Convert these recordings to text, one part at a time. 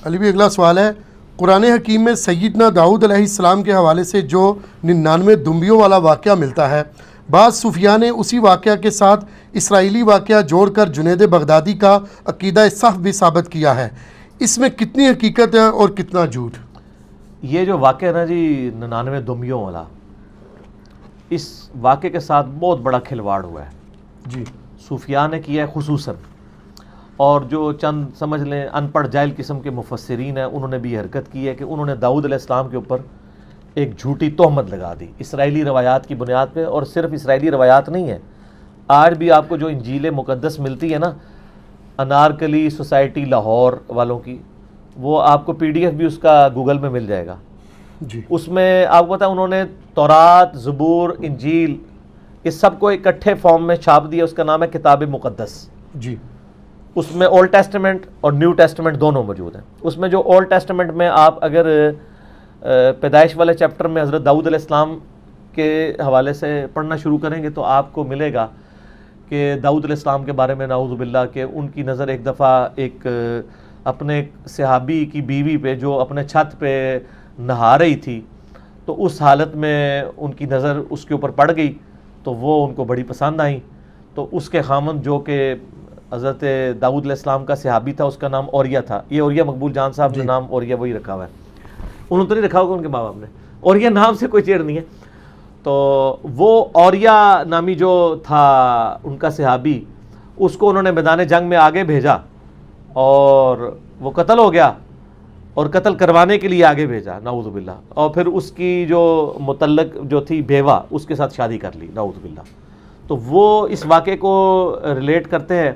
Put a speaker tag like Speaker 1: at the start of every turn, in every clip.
Speaker 1: علی بھی اگلا سوال ہے، قرآن حکیم میں سیدنا داؤد علیہ السلام کے حوالے سے جو 99 دمبیوں والا واقعہ ملتا ہے، بعض صوفیاء نے اسی واقعہ کے ساتھ اسرائیلی واقعہ جوڑ کر جنید بغدادی کا عقیدہ صحف بھی ثابت کیا ہے، اس میں کتنی حقیقت ہے اور کتنا جھوٹ؟
Speaker 2: یہ جو واقعہ ہے نا جی 99 دمبیوں والا، اس واقعے کے ساتھ بہت بڑا کھلواڑ ہوا ہے
Speaker 1: جی،
Speaker 2: صوفیاء نے کیا ہے خصوصاً، اور جو چند سمجھ لیں ان پڑھ جاہل قسم کے مفسرین ہیں انہوں نے بھی یہ حرکت کی ہے کہ انہوں نے داؤد علیہ السلام کے اوپر ایک جھوٹی تہمت لگا دی اسرائیلی روایات کی بنیاد پہ، اور صرف اسرائیلی روایات نہیں ہے، آج بھی آپ کو جو انجیل مقدس ملتی ہے نا انارکلی سوسائٹی لاہور والوں کی، وہ آپ کو پی ڈی ایف بھی اس کا گوگل میں مل جائے گا
Speaker 1: جی،
Speaker 2: اس میں آپ کو پتہ انہوں نے تورات، زبور، انجیل اس سب کو اکٹھے فارم میں چھاپ دیا، اس کا نام ہے کتاب مقدس۔
Speaker 1: جی،
Speaker 2: اس میں اولڈ ٹیسٹمنٹ اور نیو ٹیسٹمنٹ دونوں موجود ہیں۔ اس میں جو اولڈ ٹیسٹمنٹ میں آپ اگر پیدائش والے چیپٹر میں حضرت داؤد علیہ السلام کے حوالے سے پڑھنا شروع کریں گے تو آپ کو ملے گا کہ داؤد علیہ السلام کے بارے میں نعوذ باللہ کہ ان کی نظر ایک دفعہ ایک اپنے صحابی کی بیوی پہ جو اپنے چھت پہ نہا رہی تھی، تو اس حالت میں ان کی نظر اس کے اوپر پڑ گئی تو وہ ان کو بڑی پسند آئیں، تو اس کے خامند جو کہ حضرت داؤد علیہ السلام کا صحابی تھا اس کا نام اوریا تھا، یہ اوریا مقبول جان صاحب نے نام اوریا وہی رکھا ہوا ہے، انہوں تو نہیں رکھا ہوگا ان کے ماں باپ نے، اوریا نام سے کوئی چیڑ نہیں ہے، تو وہ اوریا نامی جو تھا ان کا صحابی، اس کو انہوں نے میدان جنگ میں آگے بھیجا اور وہ قتل ہو گیا، اور قتل کروانے کے لیے آگے بھیجا نعوذ باللہ، اور پھر اس کی جو متعلق جو تھی بیوہ اس کے ساتھ شادی کر لی نعوذ باللہ۔ تو وہ اس واقعے کو ریلیٹ کرتے ہیں،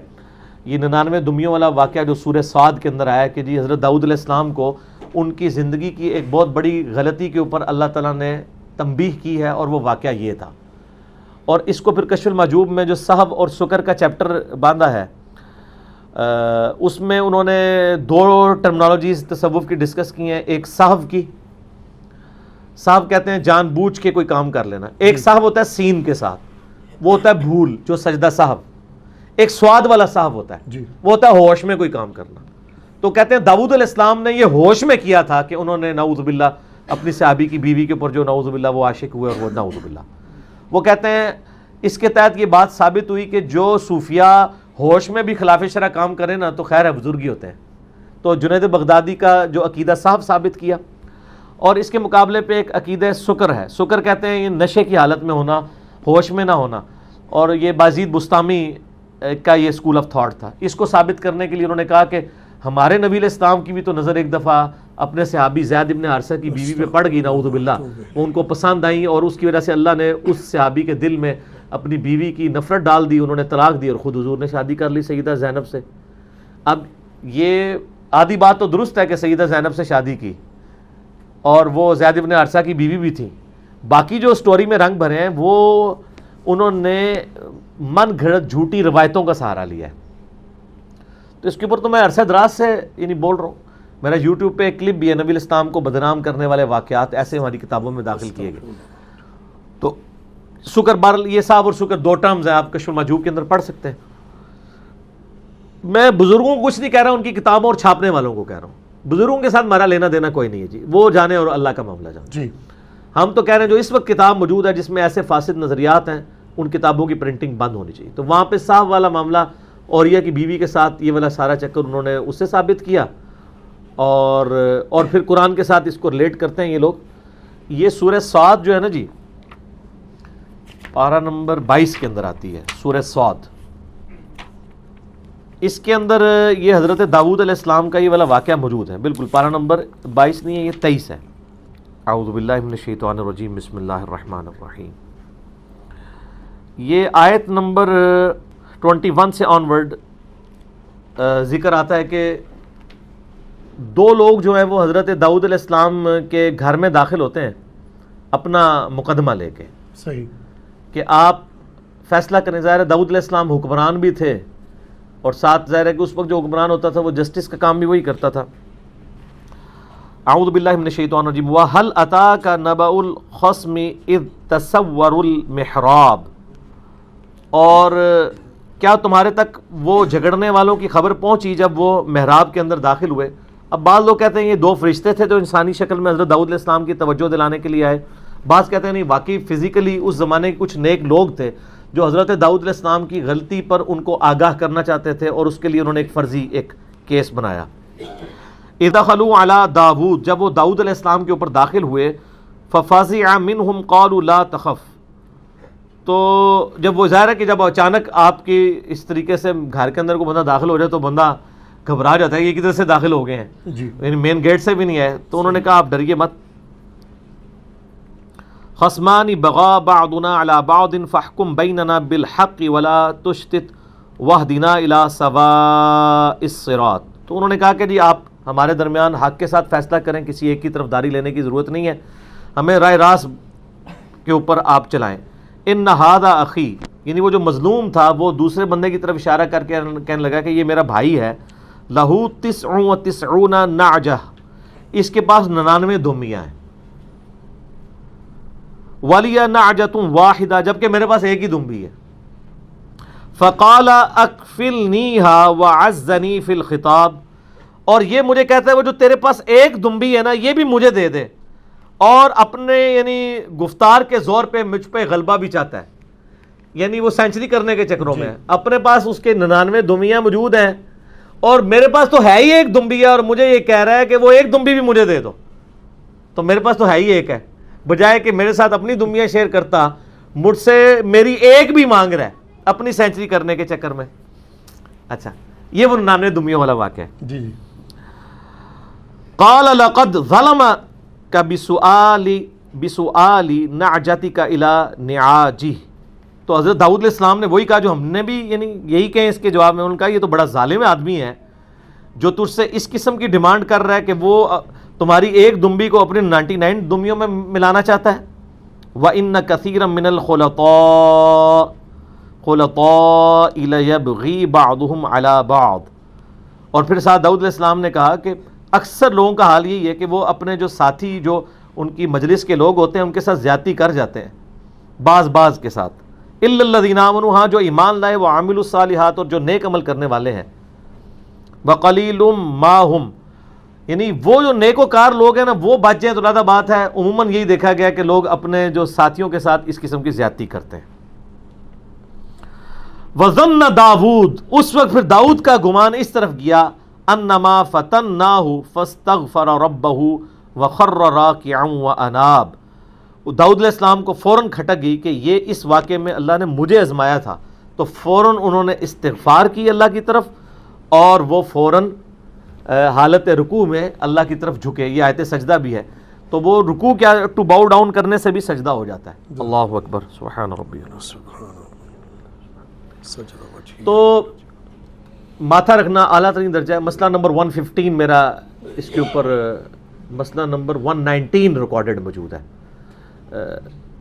Speaker 2: یہ 99 دمبیوں والا واقعہ جو سورہ صاد کے اندر آیا کہ جی حضرت داؤد علیہ السلام کو ان کی زندگی کی ایک بہت بڑی غلطی کے اوپر اللہ تعالیٰ نے تنبیہ کی ہے، اور وہ واقعہ یہ تھا۔ اور اس کو پھر کشف المحجوب میں جو صحف اور سکر کا چیپٹر باندھا ہے، اس میں انہوں نے دو ٹرمنالوجیز تصوف کی ڈسکس کی ہیں، ایک صحف کی، صحف کہتے ہیں جان بوجھ کے کوئی کام کر لینا، ایک صحف ہوتا ہے سین کے ساتھ، وہ ہوتا ہے بھول جو سجدہ صحف، ایک سواد والا صحف ہوتا ہے
Speaker 1: جی،
Speaker 2: وہ ہوتا ہے ہوش میں کوئی کام کرنا۔ تو کہتے ہیں داؤد علیہ السلام نے یہ ہوش میں کیا تھا کہ انہوں نے نعوذ باللہ اپنی صحابی کی بیوی کے اوپر جو نعوذ باللہ وہ عاشق ہوئے، اور وہ نعوذ باللہ، وہ کہتے ہیں اس کے تحت یہ بات ثابت ہوئی کہ جو صوفیاء ہوش میں بھی خلاف شرع کام کریں نا تو خیر ہے بزرگی ہوتے ہیں۔ تو جنید بغدادی کا جو عقیدہ صاحب ثابت کیا، اور اس کے مقابلے پہ ایک عقیدہ سکر ہے، سکر کہتے ہیں یہ نشے کی حالت میں ہونا، ہوش میں نہ ہونا، اور یہ بازید بستامی کا یہ اسکول آف تھاٹ تھا۔ اس کو ثابت کرنے کے لیے انہوں نے کہا کہ ہمارے نبی علیہ السلام کی بھی تو نظر ایک دفعہ اپنے صحابی زید ابن حارثہ کی بیوی پہ پڑ گئی نعوذ باللہ، وہ ان کو پسند آئیں، اور اس کی وجہ سے اللہ نے اس صحابی کے دل میں اپنی بیوی کی نفرت ڈال دی، انہوں نے طلاق دی اور خود حضور نے شادی کر لی سیدہ زینب سے۔ اب یہ آدھی بات تو درست ہے کہ سیدہ زینب سے شادی کی اور وہ زید ابن حارثہ کی بیوی بھی تھی، باقی جو سٹوری میں رنگ بھرے ہیں وہ انہوں نے من گھڑت جھوٹی روایتوں کا سہارا لیا ہے۔ تو اس کے اوپر تو میں عرصہ دراز سے یعنی بول رہا ہوں، میرا یوٹیوب پہ ایک کلپ بھی ہے، نبی الاسلام کو بدنام کرنے والے واقعات ایسے ہماری کتابوں میں داخل کیے گئے۔ تو سکر بہرحال یہ صاحب اور سکر دو ٹرمز ہیں، آپ کشف المحجوب کے اندر پڑھ سکتے ہیں۔ میں بزرگوں کو کچھ نہیں کہہ رہا ہوں، ان کی کتابوں اور چھاپنے والوں کو کہہ رہا ہوں، بزرگوں کے ساتھ ہمارا لینا دینا کوئی نہیں ہے جی، وہ جانے اور اللہ کا معاملہ جانے۔
Speaker 1: جی،
Speaker 2: ہم تو کہہ رہے ہیں جو اس وقت کتاب موجود ہے جس میں ایسے فاسد نظریات ہیں، ان کتابوں کی پرنٹنگ بند ہونی چاہیے۔ تو وہاں پہ صاحب والا معاملہ اوریا کی بیوی کے ساتھ یہ والا سارا چکر انہوں نے اس سے ثابت کیا، اور پھر قرآن کے ساتھ اس کو ریلیٹ کرتے ہیں یہ لوگ۔ یہ سورہ صاد جو ہے نا جی، پارہ نمبر 22 کے اندر آتی ہے سورہ صاد، اس کے اندر یہ حضرت داؤد علیہ السلام کا یہ والا واقعہ موجود ہے، بالکل پارہ نمبر 22 نہیں ہے، یہ 23 ہے۔ اعوذ باللہ من الشیطان الرجیم، بسم اللہ الرحمن الرحیم۔ یہ آیت نمبر 21 سے آنورڈ ذکر آتا ہے کہ دو لوگ جو ہیں وہ حضرت داؤد علیہ السلام کے گھر میں داخل ہوتے ہیں اپنا مقدمہ لے کے،
Speaker 1: صحیح،
Speaker 2: کہ آپ فیصلہ کریں۔ ظاہر ہے داؤد علیہ السلام حکمران بھی تھے، اور ساتھ ظاہر ہے کہ اس وقت جو حکمران ہوتا تھا وہ جسٹس کا کام بھی وہی کرتا تھا۔ اعوذ باللہ من الشیطان الرجیم، وَهَلْ أَتَاكَ نَبَأُ الْخَصْمِ إِذْ تَسَوَّرُوا الْمِحْرَابَ، اور کیا تمہارے تک وہ جھگڑنے والوں کی خبر پہنچی جب وہ محراب کے اندر داخل ہوئے، اب بعض لوگ کہتے ہیں یہ 2 فرشتے تھے جو انسانی شکل میں حضرت داؤد علیہ السلام کی توجہ دلانے کے لیے آئے، بعض کہتے ہیں نہیں، واقعی فزیکلی اس زمانے کے کچھ نیک لوگ تھے جو حضرت داؤد علیہ السلام کی غلطی پر ان کو آگاہ کرنا چاہتے تھے، اور اس کے لیے انہوں نے ایک فرضی ایک کیس بنایا۔ اذا دخلوا علی داؤد، جب وہ داؤد علیہ السلام کے اوپر داخل ہوئے، ففزع منهم قالوا لا تخف، تو جب وہ ظاہر ہے کہ جب اچانک آپ کی اس طریقے سے گھر کے اندر کو بندہ داخل ہو جائے تو بندہ گھبرا جاتا ہے کہ یہ کدھر سے داخل ہو گئے ہیں،
Speaker 1: جی
Speaker 2: یعنی مین گیٹ سے بھی نہیں ہے۔ تو انہوں نے کہا آپ ڈریے مت۔ خصمان بغا بعضنا على بعض فاحكم بيننا بالحق ولا تشتت واهدنا الى سواء الصراط، تو انہوں نے کہا کہ جی آپ ہمارے درمیان حق کے ساتھ فیصلہ کریں، کسی ایک کی طرفداری لینے کی ضرورت نہیں ہے، ہمیں رائے راست کے اوپر آپ چلائیں۔ ان هذا اخی، یعنی وہ جو مظلوم تھا وہ دوسرے بندے کی طرف اشارہ کر کے کہنے لگا کہ یہ میرا بھائی ہے، لہو 99 نعجہ، اس کے پاس 99 دھمیاں ہیں، ولی نعجۃ واحدہ، جبکہ میرے پاس ایک ہی دھمبی ہے۔ فقال اکفلنیھا وعزنی فی الخطاب، اور یہ مجھے کہتا ہے وہ جو تیرے پاس ایک دھمبی ہے نا یہ بھی مجھے دے دے، اور اپنے یعنی گفتار کے زور پہ مجھ پہ غلبہ بھی چاہتا ہے، یعنی وہ سینچری کرنے کے چکروں میں ہے، اپنے پاس اس کے 99 دھمیاں موجود ہیں اور میرے پاس تو ہے ہی ایک دھمبی ہے، اور مجھے یہ کہہ رہا ہے کہ وہ ایک دھمبی بھی مجھے دے دو، تو میرے پاس تو ہے ہی ایک ہے، بجائے کہ میرے ساتھ اپنی دھمیاں شیئر کرتا، مجھ سے میری ایک بھی مانگ رہا ہے اپنی سینچری کرنے کے چکر میں۔ اچھا، یہ وہ 99 دھمیوں والا واقعہ ہے۔
Speaker 1: جی
Speaker 2: قال لقد ظلمك بسؤال نعجتك الى نعاجه، تو حضرت داؤد علیہ السلام نے وہی کہا جو ہم نے بھی یعنی یہی کہیں اس کے جواب میں، انہوں نے کہا یہ تو بڑا ظالم آدمی ہے جو تجھ سے اس قسم کی ڈیمانڈ کر رہا ہے کہ وہ تمہاری ایک دمبی کو اپنی 99 دمبیوں میں ملانا چاہتا ہے۔ وَإِنَّ كَثِيرًا مِّنَ الْخُلَطَاءِ لَيَبْغِي بَعْضُهُمْ عَلَى بَعْضٍ، اور پھر ساتھ داؤد علیہ السلام نے کہا کہ اکثر لوگوں کا حال یہی ہے کہ وہ اپنے جو ساتھی جو ان کی مجلس کے لوگ ہوتے ہیں ان کے ساتھ زیادتی کر جاتے ہیں، بعض کے ساتھ۔ الا الذین آمنوا، ہاں جو ایمان لائے، وعملوا الصالحات، اور جو نیک عمل کرنے والے ہیں۔ وقلیل ما ہم، یعنی وہ جو نیک وکار لوگ ہیں نا وہ بچ جائیں تو زیادہ بات ہے، عموماً یہی دیکھا گیا کہ لوگ اپنے جو ساتھیوں کے ساتھ اس قسم کی زیادتی کرتے ہیں۔ وظن داود، اس وقت پھر داؤد کا گمان اس طرف گیا، انما فتناہ فاستغفر ربہ وخر راکعا واناب، داؤد علیہ السلام کو فوراً کھٹک گئی کہ یہ اس واقعے میں اللہ نے مجھے آزمایا تھا، تو فوراً انہوں نے استغفار کی اللہ کی طرف، اور وہ فوراً حالت رکوع میں اللہ کی طرف جھکے۔ یہ آیت سجدہ بھی ہے، تو وہ رکوع کیا ٹو باؤ ڈاؤن کرنے سے بھی سجدہ ہو جاتا ہے۔ اللہ اکبر، سبحان ربی۔ تو ماتھا رکھنا اعلیٰ ترین درجہ ہے۔ مسئلہ نمبر 115 میرا اس کے اوپر مسئلہ نمبر 119 ریکارڈڈ موجود ہے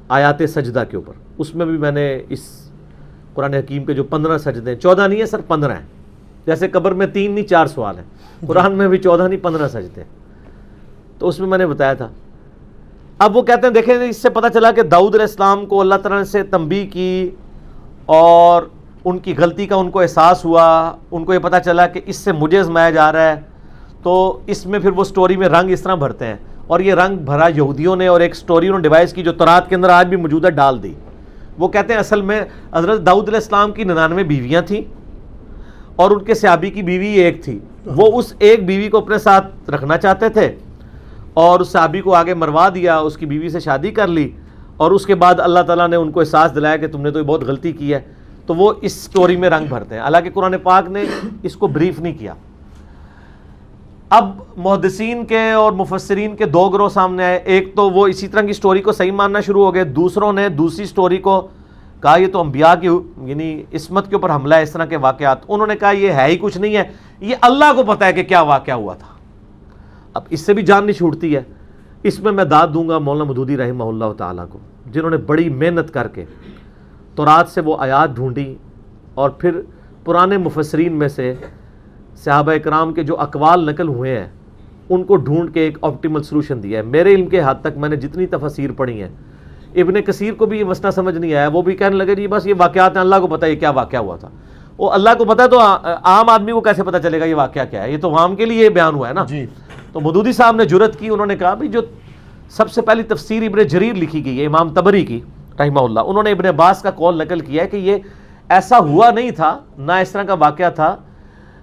Speaker 2: آیات سجدہ کے اوپر، اس میں بھی میں نے اس قرآن حکیم کے جو 15 سجدے ہیں، 14 نہیں ہے سر 15 ہیں، جیسے قبر میں 3 نہیں 4 سوال ہیں، قرآن میں بھی 14 نہیں 15 سجدے ہیں، تو اس میں نے بتایا تھا۔ اب وہ کہتے ہیں دیکھیں اس سے پتہ چلا کہ داؤد علیہ السلام کو اللہ تعالیٰ سے تنبیہ کی اور ان کی غلطی کا ان کو احساس ہوا، ان کو یہ پتہ چلا کہ اس سے مجھے آزمایا جا رہا ہے، تو اس میں پھر وہ سٹوری میں رنگ اس طرح بھرتے ہیں، اور یہ رنگ بھرا یہودیوں نے، اور ایک سٹوری انہوں نے ڈیوائس کی جو تورات کے اندر آج بھی موجود ہے ڈال دی۔ وہ کہتے ہیں اصل میں حضرت داؤد علیہ السلام کی 99 بیویاں تھیں اور ان کے صحابی کی بیوی ایک تھی، وہ اس ایک بیوی کو اپنے ساتھ رکھنا چاہتے تھے اور اس صحابی کو آگے مروا دیا، اس کی بیوی سے شادی کر لی، اور اس کے بعد اللہ تعالیٰ نے ان کو احساس دلایا کہ تم نے تو یہ بہت غلطی کی ہے، تو وہ اس سٹوری میں رنگ بھرتے ہیں، حالانکہ قرآن پاک نے اس کو بریف نہیں کیا۔ اب محدثین کے اور مفسرین کے 2 گروہ سامنے آئے، ایک تو وہ اسی طرح کی سٹوری کو صحیح ماننا شروع ہو گئے، دوسروں نے دوسری سٹوری کو کہا یہ تو انبیاء کی یعنی عصمت کے اوپر حملہ ہے، اس طرح کے واقعات، انہوں نے کہا یہ ہے ہی کچھ نہیں ہے، یہ اللہ کو پتہ ہے کہ کیا واقعہ ہوا تھا۔ اب اس سے بھی جان نہیں چھوٹتی ہے، اس میں داد دوں گا مولانا مودودی رحمہ اللہ تعالیٰ کو، جنہوں نے بڑی محنت کر کے تورات سے وہ آیات ڈھونڈی اور پھر پرانے مفسرین میں سے صحابہ اکرام کے جو اقوال نقل ہوئے ہیں ان کو ڈھونڈ کے ایک آپٹیمل سلوشن دیا ہے۔ میرے علم کے حد تک میں نے جتنی تفاسیر پڑھی ہیں، ابن کثیر کو بھی یہ مسئلہ سمجھ نہیں آیا، وہ بھی کہنے لگے جی بس یہ واقعات ہیں، اللہ کو پتہ ہے کیا واقعہ ہوا تھا۔ وہ اللہ کو پتا ہے تو عام آدمی کو کیسے پتا چلے گا یہ واقعہ کیا ہے؟ یہ تو عوام کے لیے یہ بیان ہوا ہے نا.
Speaker 1: جی.
Speaker 2: تو مودودی صاحب نے جرأت کی, انہوں نے کہا بھی جو سب سے پہلی تفسیر ابن جریر لکھی گئی ہے امام طبری کی رحمہ اللہ, انہوں نے ابن عباس کا قول نقل کیا ہے کہ یہ ایسا ہوا نہیں تھا, نہ اس طرح کا واقعہ تھا.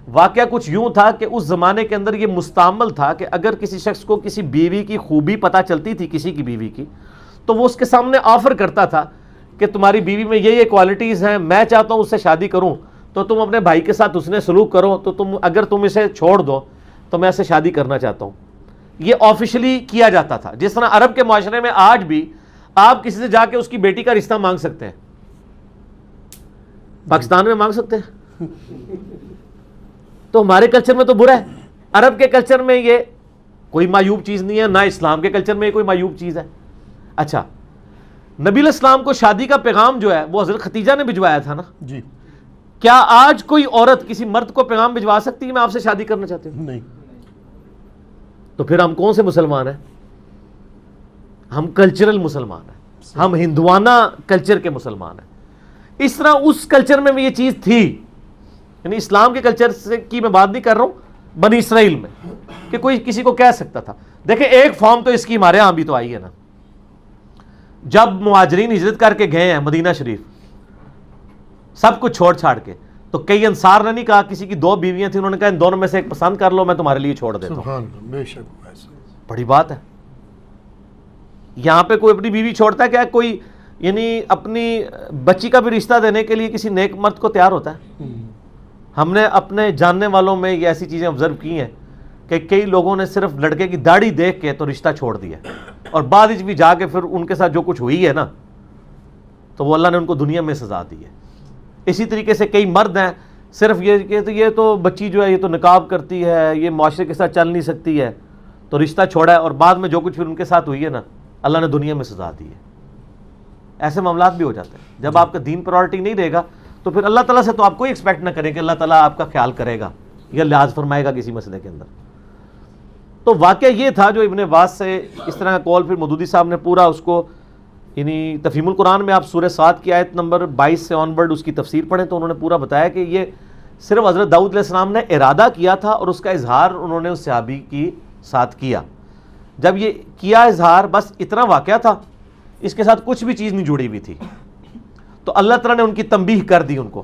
Speaker 2: واقعہ کچھ یوں تھا کہ اس زمانے کے اندر یہ مستعمل تھا کہ اگر کسی شخص کو کسی بیوی کی خوبی پتہ چلتی تھی, کسی کی بیوی کی, تو وہ اس کے سامنے آفر کرتا تھا کہ تمہاری بیوی میں یہ کوالٹیز ہیں, میں چاہتا ہوں اس سے شادی کروں, تو تم اپنے بھائی کے ساتھ اس نے سلوک کرو, تو اگر تم اسے چھوڑ دو تو میں اسے شادی کرنا چاہتا ہوں. یہ آفیشلی کیا جاتا تھا. جس طرح عرب کے معاشرے میں آج بھی آپ کسی سے جا کے اس کی بیٹی کا رشتہ مانگ سکتے ہیں, پاکستان میں مانگ سکتے ہیں, تو ہمارے کلچر میں تو برا ہے. عرب کے کلچر میں یہ کوئی معیوب چیز نہیں ہے, نہ اسلام کے کلچر میں یہ کوئی معیوب چیز ہے. اچھا, نبی علیہ السلام کو شادی کا پیغام جو ہے وہ حضرت خدیجہ نے بھجوایا تھا نا.
Speaker 1: جی.
Speaker 2: کیا آج کوئی عورت کسی مرد کو پیغام بھجوا سکتی ہے میں آپ سے شادی کرنا چاہتی ہوں؟
Speaker 1: نہیں.
Speaker 2: تو پھر ہم کون سے مسلمان ہیں؟ ہم کلچرل مسلمان ہیں, ہم ہندوانہ کلچر کے مسلمان ہیں. اس طرح اس کلچر میں بھی یہ چیز تھی, یعنی اسلام کے کلچر سے کی میں بات نہیں کر رہا ہوں, بنی اسرائیل میں کہ کوئی کسی کو کہہ سکتا تھا. دیکھیں ایک فارم تو اس کی ہمارے ہاں بھی تو آئی ہے نا. جب مہاجرین ہجرت کر کے گئے ہیں مدینہ شریف سب کچھ چھوڑ چھاڑ کے, تو کئی انصار نے نہیں کہا, کسی کی 2 بیویاں تھیں, انہوں نے کہا ان دونوں میں سے ایک پسند کر لو, میں تمہارے لیے چھوڑ دیتا ہوں.
Speaker 1: سبحان اللہ, بے شک ایسا
Speaker 2: بڑی بات ہے. یہاں پہ کوئی اپنی بیوی چھوڑتا ہے کیا؟ کوئی یعنی اپنی بچی کا بھی رشتہ دینے کے لیے کسی نیک مرد کو تیار ہوتا ہے؟ ہم نے اپنے جاننے والوں میں یہ ایسی چیزیں آبزرو کی ہیں کہ کئی لوگوں نے صرف لڑکے کی داڑھی دیکھ کے تو رشتہ چھوڑ دیا, اور بعد بھی جا کے پھر ان کے ساتھ جو کچھ ہوئی ہے نا, تو وہ اللہ نے ان کو دنیا میں سزا دی ہے. اسی طریقے سے کئی مرد ہیں صرف یہ کہ یہ تو بچی جو ہے یہ تو نقاب کرتی ہے, یہ معاشرے کے ساتھ چل نہیں سکتی ہے, تو رشتہ چھوڑا ہے, اور بعد میں جو کچھ پھر ان کے ساتھ ہوئی ہے نا اللہ نے دنیا میں سزا دی ہے. ایسے معاملات بھی ہو جاتے ہیں. جب آپ کا دین پرائورٹی نہیں رہے گا تو پھر اللہ تعالیٰ سے تو آپ کوئی ایکسپیکٹ نہ کریں کہ اللہ تعالیٰ آپ کا خیال کرے گا یا لحاظ فرمائے گا کسی مسئلے کے اندر. تو واقعہ یہ تھا جو ابن عباس سے اس طرح کا قول پھر مودودی صاحب نے پورا اس کو, یعنی تفہیم القرآن میں آپ سورہ 7 کی آیت نمبر 22 سے آن ورڈ اس کی تفسیر پڑھیں تو انہوں نے پورا بتایا کہ یہ صرف حضرت داؤد علیہ السلام نے ارادہ کیا تھا, اور اس کا اظہار انہوں نے اس صحابی کی ساتھ کیا. جب یہ کیا اظہار بس اتنا واقعہ تھا, اس کے ساتھ کچھ بھی چیز نہیں جڑی ہوئی تھی, تو اللہ تعالیٰ نے ان کی تنبیہ کر دی ان کو.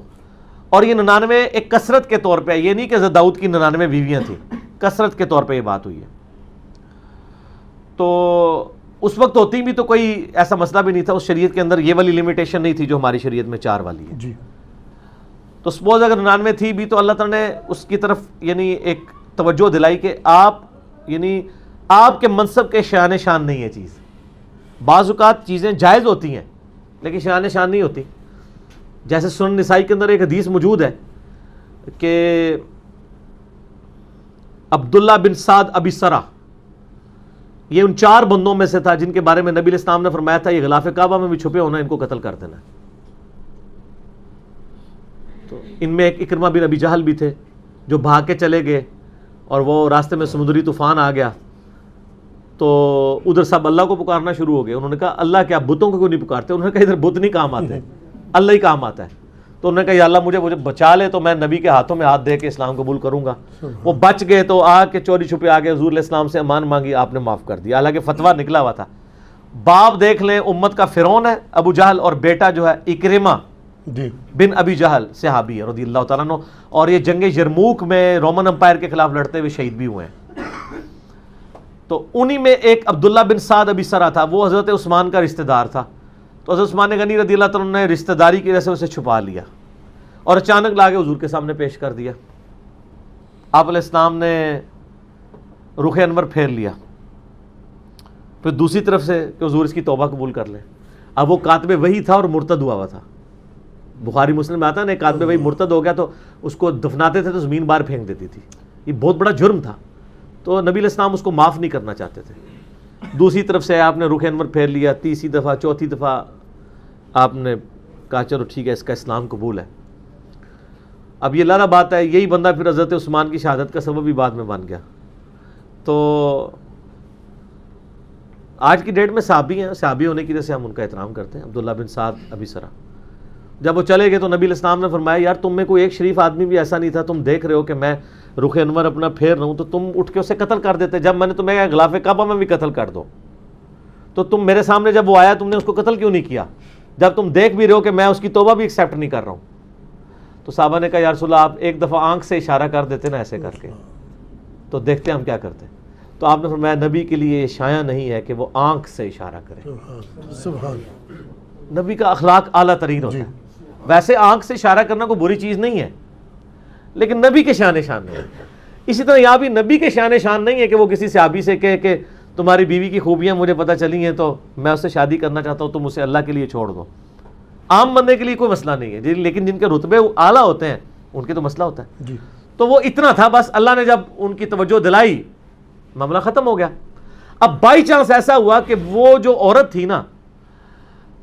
Speaker 2: اور یہ 99 ایک کثرت کے طور پہ, یہ نہیں کہ حضرت داؤد کی 99 بیویاں تھیں, کثرت کے طور پہ یہ بات ہوئی ہے. تو اس وقت ہوتی بھی تو کوئی ایسا مسئلہ بھی نہیں تھا, اس شریعت کے اندر یہ والی لمیٹیشن نہیں تھی جو ہماری شریعت میں 4 والی ہے.
Speaker 1: جی.
Speaker 2: تو سپوز اگر 99 تھی بھی تو اللہ تعالیٰ نے اس کی طرف یعنی ایک توجہ دلائی کہ آپ یعنی آپ کے منصب کے شان شان نہیں ہے چیز. بعض اوقات چیزیں جائز ہوتی ہیں لیکن شان شان نہیں ہوتی. جیسے سنن نسائی کے اندر ایک حدیث موجود ہے کہ عبداللہ بن سعد ابی سرا یہ ان 4 بندوں میں سے تھا جن کے بارے میں نبی علیہ السلام نے فرمایا تھا یہ غلاف کعبہ میں بھی چھپے ہونا, ان کو قتل کر دینا. تو ان میں ایک اکرمہ بن ابی جہل بھی تھے جو بھاگ کے چلے گئے, اور وہ راستے میں سمندری طوفان آ گیا, تو ادھر سب اللہ کو پکارنا شروع ہو گئے. انہوں نے کہا اللہ کیا بتوں کو کیوں نہیں پکارتے؟ انہوں نے کہا ادھر بت نہیں کام آتے, اللہ ہی کام آتا ہے. تو انہوں نے کہا یا اللہ مجھے بچا لے تو میں نبی کے ہاتھوں میں ہاتھ دے کے اسلام قبول کروں گا. وہ بچ گئے تو آ کے چوری چھپے آ گئے, حضور علیہ السلام سے امان مانگی, آپ نے معاف کر دیا. حالانکہ فتویٰ نکلا ہوا تھا. باپ دیکھ لیں امت کا فرعون ہے ابو جہل, اور بیٹا جو ہے اکرمہ بن ابی جہل صحابی ہے رضی اللہ تعالیٰ عنہ, اور یہ جنگ یرموک میں رومن امپائر کے خلاف لڑتے ہوئے شہید بھی ہوئے ہیں. تو انہی میں ایک عبداللہ بن سعد ابی سرا تھا, وہ حضرت عثمان کا رشتہ دار تھا. تو حضرت عثمان غنی رضی اللہ تعالیٰ عنہ نے رشتہ داری کی وجہ سے اسے چھپا لیا اور اچانک لا کے حضور کے سامنے پیش کر دیا. آپ علیہ السلام نے رخ انور پھیر لیا, پھر دوسری طرف سے کہ حضور اس کی توبہ قبول کر لیں. اب وہ کاتب وحی تھا اور مرتد ہوا تھا. بخاری مسلم میں آتا ہے نا, کاتب وحی مرتد ہو گیا تو اس کو دفناتے تھے تو زمین باہر پھینک دیتی تھی. یہ بہت بڑا جرم تھا, تو نبی علیہ السلام اس کو معاف نہیں کرنا چاہتے تھے. دوسری طرف سے آپ نے رخ انور پھیر لیا, تیسری دفعہ چوتھی دفعہ آپ نے کہا چلو ٹھیک ہے اس کا اسلام قبول ہے. اب یہ لانا بات ہے, یہی بندہ پھر حضرت عثمان کی شہادت کا سبب بھی بعد میں بن گیا. تو آج کی ڈیٹ میں صحابی ہیں, صحابی ہونے کی وجہ سے ہم ان کا احترام کرتے ہیں. عبداللہ بن سعد ابی سرا جب وہ چلے گئے تو نبی علیہ السلام نے فرمایا یار تم میں کوئی ایک شریف آدمی بھی ایسا نہیں تھا, تم دیکھ رہے ہو کہ میں رخ انور اپنا پھیر رہا ہوں تو تم اٹھ کے اسے قتل کر دیتے, جب میں نے تمہیں کہا غلاف کعبہ میں بھی قتل کر دو تو تم میرے سامنے جب وہ آیا تم نے اس کو قتل کیوں نہیں کیا, جب تم دیکھ بھی رہے ہو کہ میں اس کی توبہ بھی ایکسیپٹ نہیں کر رہا ہوں. تو صحابہ نے کہا یا رسول اللہ آپ ایک دفعہ آنکھ سے اشارہ کر دیتے نا ایسے کر کے تو دیکھتے ہم کیا کرتے. تو آپ نے فرمایا نبی کے لیے یہ شایع نہیں ہے کہ وہ آنکھ سے اشارہ کرے,
Speaker 1: سبحان.
Speaker 2: نبی کا اخلاق اعلیٰ ترین ہوتا ہے. ویسے آنکھ سے اشارہ کرنا کوئی بری چیز نہیں ہے لیکن نبی کے شان شان نہیں ہے. اسی طرح یہاں بھی نبی کے شان شان نہیں ہے کہ وہ کسی صحابی سے کہے کہ تمہاری بیوی کی خوبیاں مجھے پتہ چلی ہیں تو میں اس سے شادی کرنا چاہتا ہوں, تم اسے اللہ کے لیے چھوڑ دو. عام بندے کے لیے کوئی مسئلہ نہیں ہے لیکن جن کے رتبے اعلیٰ ہوتے ہیں ان کے تو مسئلہ ہوتا ہے.
Speaker 1: جی
Speaker 2: تو وہ اتنا تھا بس, اللہ نے جب ان کی توجہ دلائی معاملہ ختم ہو گیا. اب بائی چانس ایسا ہوا کہ وہ جو عورت تھی نا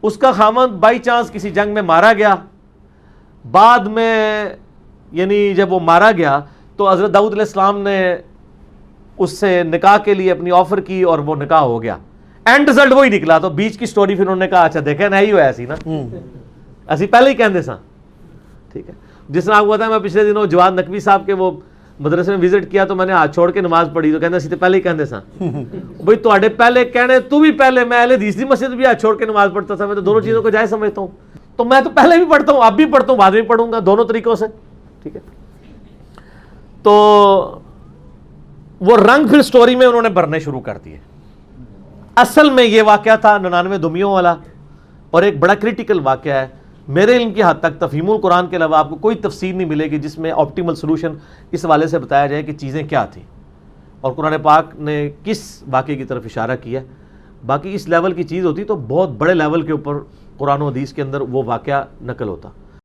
Speaker 2: اس کا خاوند بائی چانس کسی جنگ میں مارا گیا, بعد میں یعنی جب وہ مارا گیا تو حضرت داؤد علیہ السلام نے اس سے نکاح کے لیے اپنی آفر کی اور وہ نکاح ہو گیا. اینڈ رزلٹ وہی نکلا. تو بیچ کی سٹوری پھر انہوں نے کہا اچھا دیکھیں نہیں ہوا ایسی نا, ایسی پہلے ہی کہندے سا. ٹھیک ہے, جس طرح ہوا تھا میں پچھلے دنوں جواد نقوی صاحب کے وہ مدرسے میں وزٹ کیا تو میں نے ہاتھ چھوڑ کے نماز پڑھی تو کہنا اسی تو پہلے ہی کہندے سا بھئی تواڈے پہلے کہنے تو بھی پہلے, میں اہل حدیث دی مسجد بھی ہاتھ چھوڑ کے نماز پڑھتا تھا, میں تو دونوں چیزوں کو جائز سمجھتا ہوں. تو میں تو پہلے بھی پڑھتا ہوں اب بھی پڑھتا ہوں بعد میں پڑھوں گا, دونوں طریقوں سے. ٹھیک ہے, تو وہ رنگ پھر سٹوری میں انہوں نے بھرنے شروع کر دیے. اصل میں یہ واقعہ تھا 99 دمیوں والا اور ایک بڑا کریٹیکل واقعہ ہے. میرے علم کی حد تک تفہیم القرآن کے علاوہ آپ کو کوئی تفسیر نہیں ملے گی جس میں آپٹیمل سولوشن اس حوالے سے بتایا جائے کہ چیزیں کیا تھیں اور قرآن پاک نے کس واقعے کی طرف اشارہ کیا. باقی اس لیول کی چیز ہوتی تو بہت بڑے لیول کے اوپر قرآن و حدیث کے اندر وہ واقعہ نقل ہوتا.